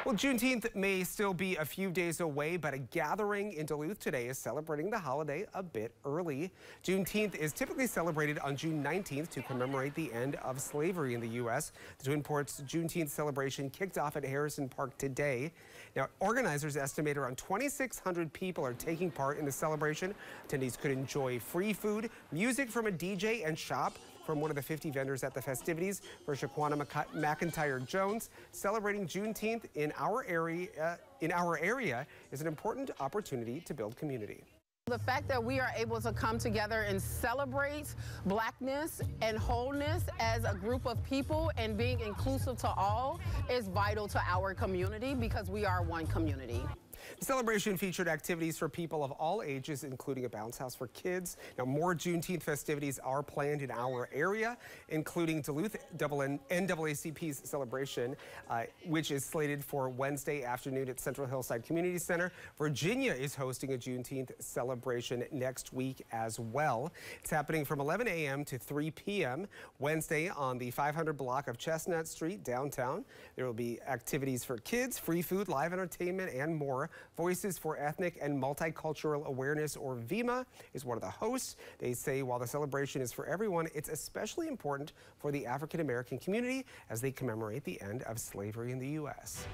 Well, Juneteenth may still be a few days away, but a gathering in Duluth today is celebrating the holiday a bit early. Juneteenth is typically celebrated on June 19th to commemorate the end of slavery in the U.S. The Twin Ports Juneteenth celebration kicked off at Harrison Park today. Now, organizers estimate around 2,600 people are taking part in the celebration. Attendees could enjoy free food, music from a DJ, and shop from one of the 50 vendors at the festivities. For Shaquana McIntyre Jones, celebrating Juneteenth in our area is an important opportunity to build community. The fact that we are able to come together and celebrate blackness and wholeness as a group of people and being inclusive to all is vital to our community because we are one community. The celebration featured activities for people of all ages, including a bounce house for kids. Now, more Juneteenth festivities are planned in our area, including Duluth NAACP's celebration, which is slated for Wednesday afternoon at Central Hillside Community Center. Virginia is hosting a Juneteenth celebration next week as well. It's happening from 11 a.m. to 3 p.m. Wednesday on the 500 block of Chestnut Street downtown. There will be activities for kids, free food, live entertainment, and more. Voices for Ethnic and Multicultural Awareness, or VEMA, is one of the hosts. They say while the celebration is for everyone, it's especially important for the African American community as they commemorate the end of slavery in the U.S.